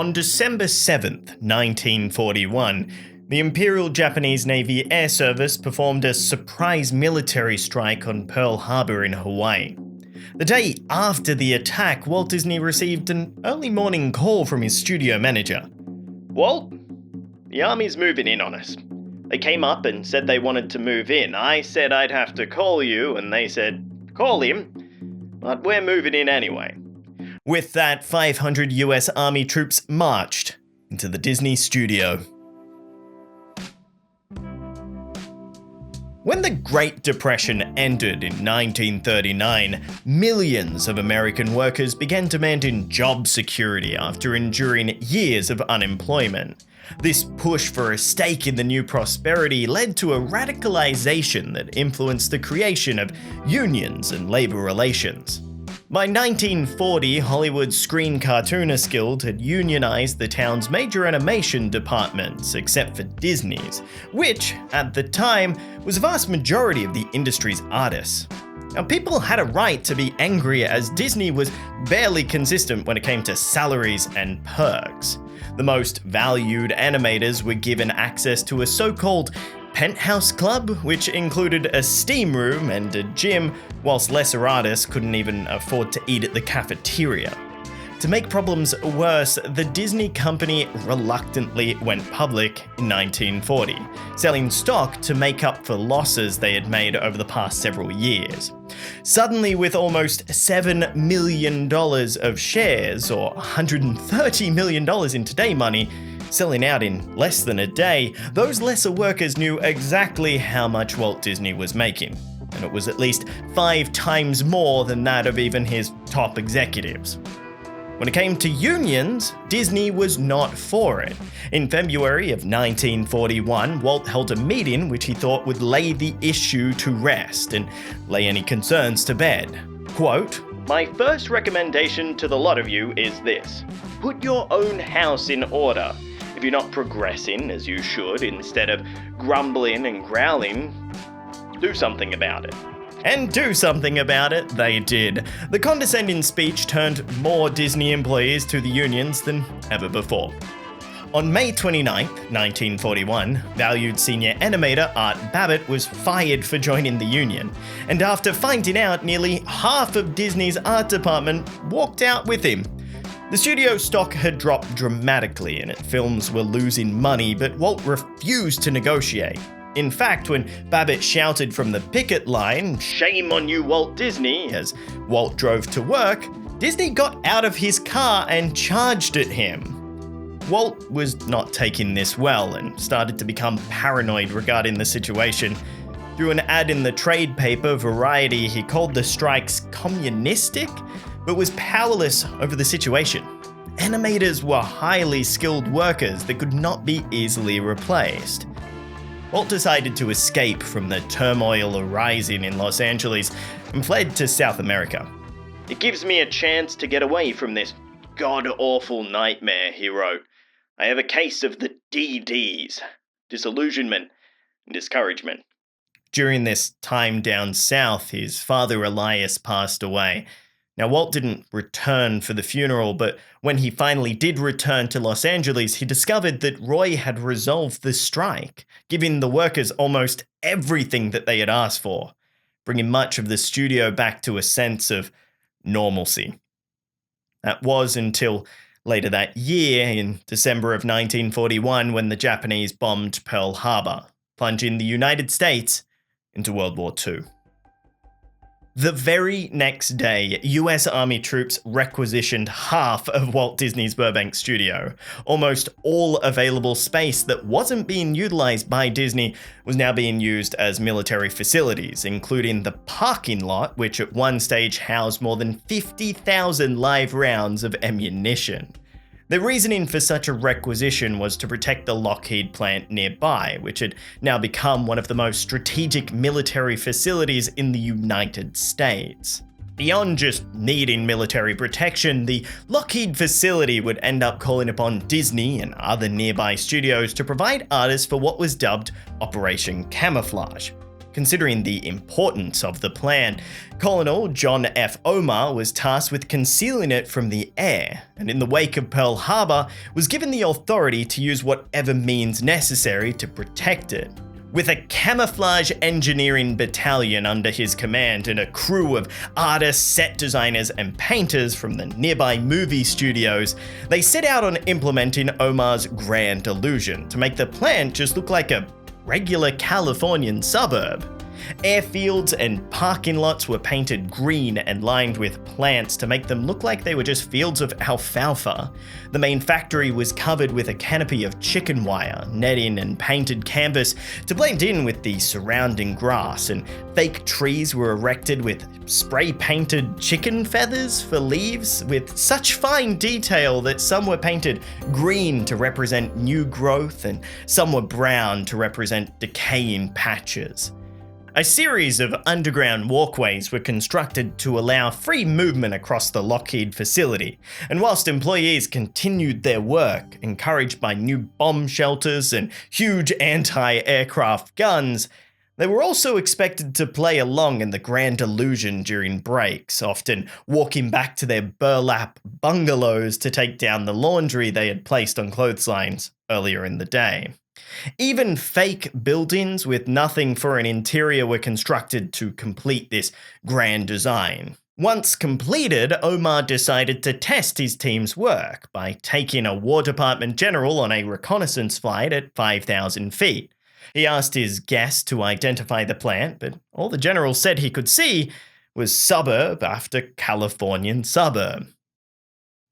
On December 7th, 1941, the Imperial Japanese Navy Air Service performed a surprise military strike on Pearl Harbor in Hawaii. The day after the attack, Walt Disney received an early morning call from his studio manager. "Walt, the Army's moving in on us. They came up and said they wanted to move in. I said I'd have to call you, and they said, call him, but we're moving in anyway." With that, 500 US Army troops marched into the Disney studio. When the Great Depression ended in 1939, millions of American workers began demanding job security after enduring years of unemployment. This push for a stake in the new prosperity led to a radicalization that influenced the creation of unions and labor relations. By 1940, Hollywood's Screen Cartoonist Guild had unionized the town's major animation departments, except for Disney's, which, at the time, was a vast majority of the industry's artists. Now, people had a right to be angry as Disney was barely consistent when it came to salaries and perks. The most valued animators were given access to a so-called penthouse club, which included a steam room and a gym, whilst lesser artists couldn't even afford to eat at the cafeteria. To make problems worse, the Disney company reluctantly went public in 1940, selling stock to make up for losses they had made over the past several years. Suddenly, with almost $7 million of shares, or $130 million in today money, selling out in less than a day, those lesser workers knew exactly how much Walt Disney was making, and it was at least 5 times more than that of even his top executives. When it came to unions, Disney was not for it. In February of 1941, Walt held a meeting which he thought would lay the issue to rest and lay any concerns to bed. Quote, "My first recommendation to the lot of you is this: put your own house in order. If you're not progressing as you should, instead of grumbling and growling, do something about it." And do something about it they did. The condescending speech turned more Disney employees to the unions than ever before. On May 29, 1941, valued senior animator Art Babbitt was fired for joining the union, and after finding out, nearly half of Disney's art department walked out with him. The studio stock had dropped dramatically and its films were losing money, but Walt refused to negotiate. In fact, when Babbitt shouted from the picket line, "Shame on you, Walt Disney," as Walt drove to work, Disney got out of his car and charged at him. Walt was not taking this well and started to become paranoid regarding the situation. Through an ad in the trade paper Variety, he called the strikes communistic, but was powerless over the situation. Animators were highly skilled workers that could not be easily replaced. Walt decided to escape from the turmoil arising in Los Angeles and fled to South America. "It gives me a chance to get away from this god-awful nightmare," he wrote. "I have a case of the DDs, disillusionment and discouragement." During this time down south, his father Elias passed away. Now, Walt didn't return for the funeral, but when he finally did return to Los Angeles, he discovered that Roy had resolved the strike, giving the workers almost everything that they had asked for, bringing much of the studio back to a sense of normalcy. That was until later that year, in December of 1941, when the Japanese bombed Pearl Harbor, plunging the United States into World War II. The very next day, US Army troops requisitioned half of Walt Disney's Burbank studio. Almost all available space that wasn't being utilized by Disney was now being used as military facilities, including the parking lot, which at one stage housed more than 50,000 live rounds of ammunition. The reasoning for such a requisition was to protect the Lockheed plant nearby, which had now become one of the most strategic military facilities in the United States. Beyond just needing military protection, the Lockheed facility would end up calling upon Disney and other nearby studios to provide artists for what was dubbed Operation Camouflage. considering the importance of the plan. Colonel John F. Omar was tasked with concealing it from the air, and in the wake of Pearl Harbor, was given the authority to use whatever means necessary to protect it. With a camouflage engineering battalion under his command and a crew of artists, set designers, and painters from the nearby movie studios, they set out on implementing Omar's grand illusion to make the plant just look like a regular Californian suburb. Airfields and parking lots were painted green and lined with plants to make them look like they were just fields of alfalfa. The main factory was covered with a canopy of chicken wire, netting, and painted canvas to blend in with the surrounding grass, and fake trees were erected with spray-painted chicken feathers for leaves with such fine detail that some were painted green to represent new growth and some were brown to represent decaying patches. A series of underground walkways were constructed to allow free movement across the Lockheed facility, and whilst employees continued their work, encouraged by new bomb shelters and huge anti-aircraft guns, they were also expected to play along in the grand illusion during breaks, often walking back to their burlap bungalows to take down the laundry they had placed on clotheslines earlier in the day. Even fake buildings with nothing for an interior were constructed to complete this grand design. Once completed, Omar decided to test his team's work by taking a War Department general on a reconnaissance flight at 5,000 feet. He asked his guests to identify the plant, but all the general said he could see was suburb after Californian suburb.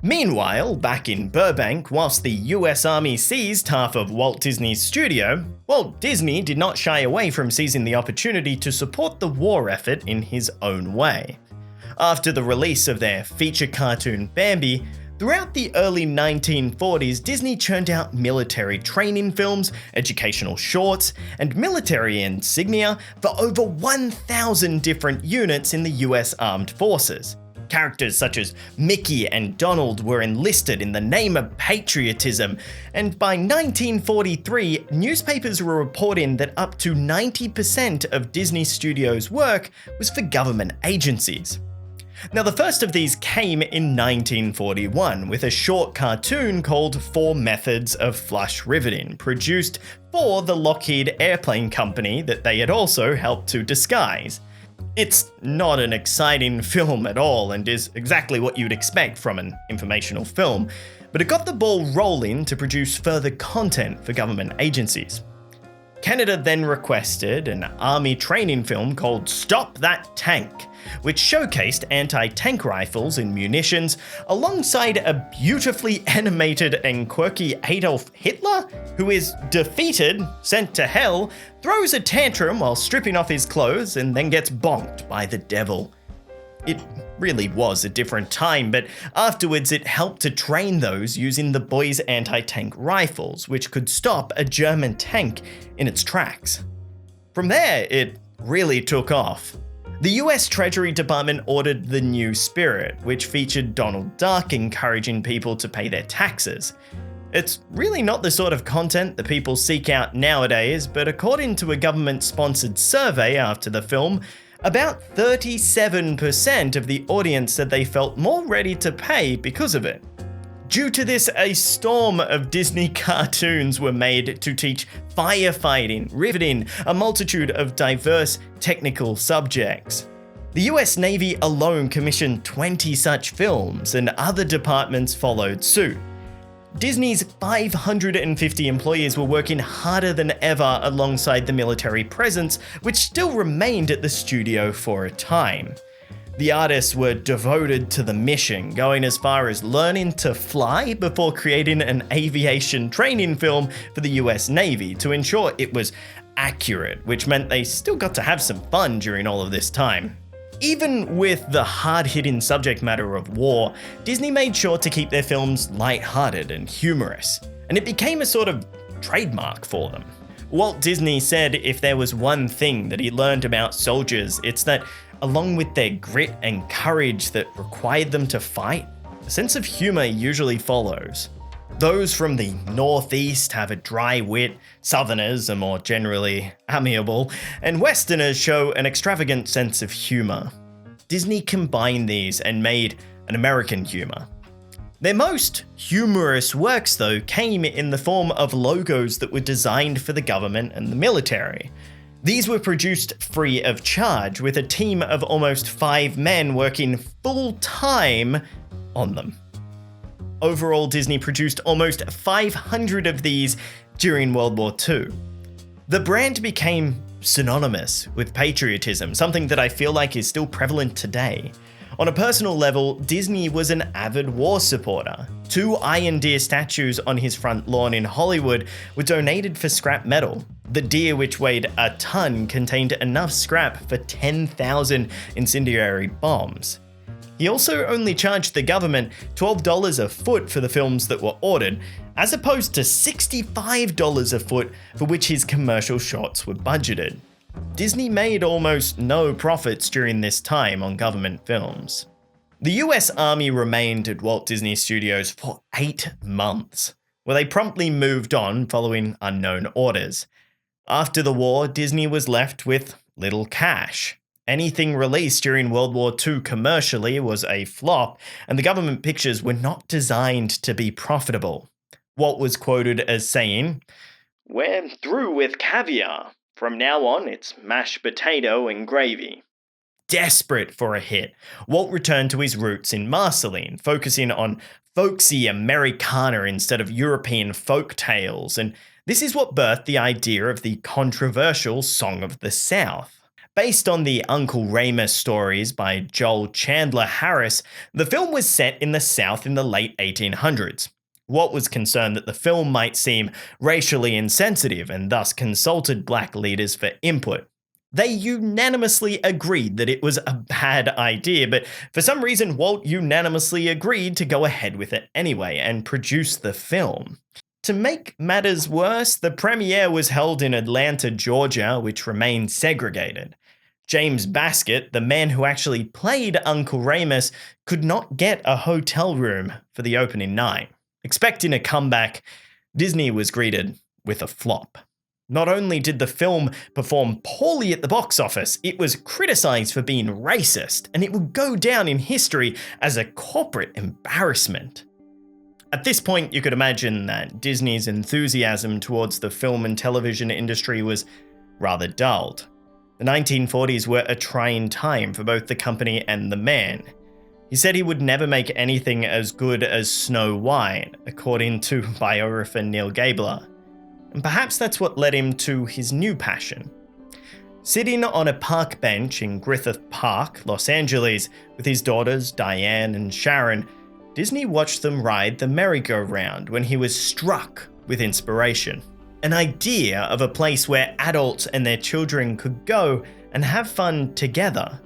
Meanwhile, back in Burbank, whilst the US Army seized half of Walt Disney's studio, Walt Disney did not shy away from seizing the opportunity to support the war effort in his own way. After the release of their feature cartoon Bambi, throughout the early 1940s, Disney churned out military training films, educational shorts, and military insignia for over 1,000 different units in the US Armed Forces. Characters such as Mickey and Donald were enlisted in the name of patriotism, and by 1943, newspapers were reporting that up to 90% of Disney Studios' work was for government agencies. Now, the first of these came in 1941 with a short cartoon called 4 Methods of Flush Riveting, produced for the Lockheed Airplane Company that they had also helped to disguise. It's not an exciting film at all and is exactly what you'd expect from an informational film, but it got the ball rolling to produce further content for government agencies. Canada then requested an army training film called Stop That Tank, which showcased anti-tank rifles and munitions alongside a beautifully animated and quirky Adolf Hitler, who is defeated, sent to hell, throws a tantrum while stripping off his clothes, and then gets bonked by the devil. It really was a different time, but afterwards it helped to train those using the boys' anti-tank rifles, which could stop a German tank in its tracks. From there, it really took off. The US Treasury Department ordered The New Spirit, which featured Donald Duck encouraging people to pay their taxes. It's really not the sort of content that people seek out nowadays, but according to a government-sponsored survey after the film, about 37% of the audience said they felt more ready to pay because of it. Due to this, a storm of Disney cartoons were made to teach firefighting, riveting, a multitude of diverse technical subjects. The US Navy alone commissioned 20 such films, and other departments followed suit. Disney's 550 employees were working harder than ever alongside the military presence, which still remained at the studio for a time. The artists were devoted to the mission, going as far as learning to fly before creating an aviation training film for the US Navy to ensure it was accurate, which meant they still got to have some fun during all of this time. Even with the hard-hitting subject matter of war, Disney made sure to keep their films light-hearted and humorous, and it became a sort of trademark for them. Walt Disney said if there was one thing that he learned about soldiers, it's that along with their grit and courage that required them to fight, a sense of humor usually follows. Those from the Northeast have a dry wit, Southerners are more generally amiable, and Westerners show an extravagant sense of humour. Disney combined these and made an American humour. Their most humorous works, though, came in the form of logos that were designed for the government and the military. These were produced free of charge, with a team of almost 5 men working full-time on them. Overall, Disney produced almost 500 of these during World War II. The brand became synonymous with patriotism, something that I feel like is still prevalent today. On a personal level, Disney was an avid war supporter. 2 Iron Deer statues on his front lawn in Hollywood were donated for scrap metal. The deer, which weighed a ton, contained enough scrap for 10,000 incendiary bombs. He also only charged the government $12 a foot for the films that were ordered, as opposed to $65 a foot for which his commercial shots were budgeted. Disney made almost no profits during this time on government films. The US Army remained at Walt Disney Studios for 8 months, where they promptly moved on following unknown orders. After the war, Disney was left with little cash. Anything released during World War II commercially was a flop, and the government pictures were not designed to be profitable. Walt was quoted as saying, "We're through with caviar. From now on, it's mashed potato and gravy." Desperate for a hit, Walt returned to his roots in Marceline, focusing on folksy Americana instead of European folk tales, and this is what birthed the idea of the controversial Song of the South. Based on the Uncle Remus stories by Joel Chandler Harris, the film was set in the South in the late 1800s. Walt was concerned that the film might seem racially insensitive and thus consulted black leaders for input. They unanimously agreed that it was a bad idea, but for some reason Walt unanimously agreed to go ahead with it anyway and produce the film. To make matters worse, the premiere was held in Atlanta, Georgia, which remained segregated. James Baskett, the man who actually played Uncle Remus, could not get a hotel room for the opening night. Expecting a comeback, Disney was greeted with a flop. Not only did the film perform poorly at the box office, it was criticized for being racist, and it would go down in history as a corporate embarrassment. At this point, you could imagine that Disney's enthusiasm towards the film and television industry was rather dulled. The 1940s were a trying time for both the company and the man. He said he would never make anything as good as Snow White, according to biographer Neil Gabler. And perhaps that's what led him to his new passion. Sitting on a park bench in Griffith Park, Los Angeles, with his daughters Diane and Sharon, Disney watched them ride the merry-go-round when he was struck with inspiration. An idea of a place where adults and their children could go and have fun together.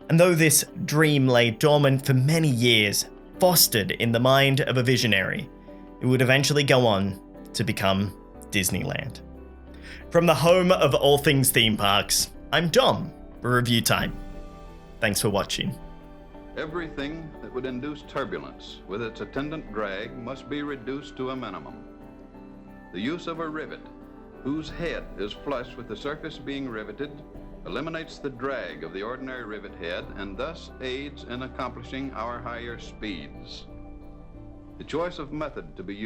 And though this dream lay dormant for many years, fostered in the mind of a visionary, it would eventually go on to become Disneyland. From the home of all things theme parks, I'm Dom for ReviewTyme. Thanks for watching. Everything that would induce turbulence with its attendant drag must be reduced to a minimum. The use of a rivet, whose head is flush with the surface being riveted, eliminates the drag of the ordinary rivet head and thus aids in accomplishing our higher speeds. The choice of method to be used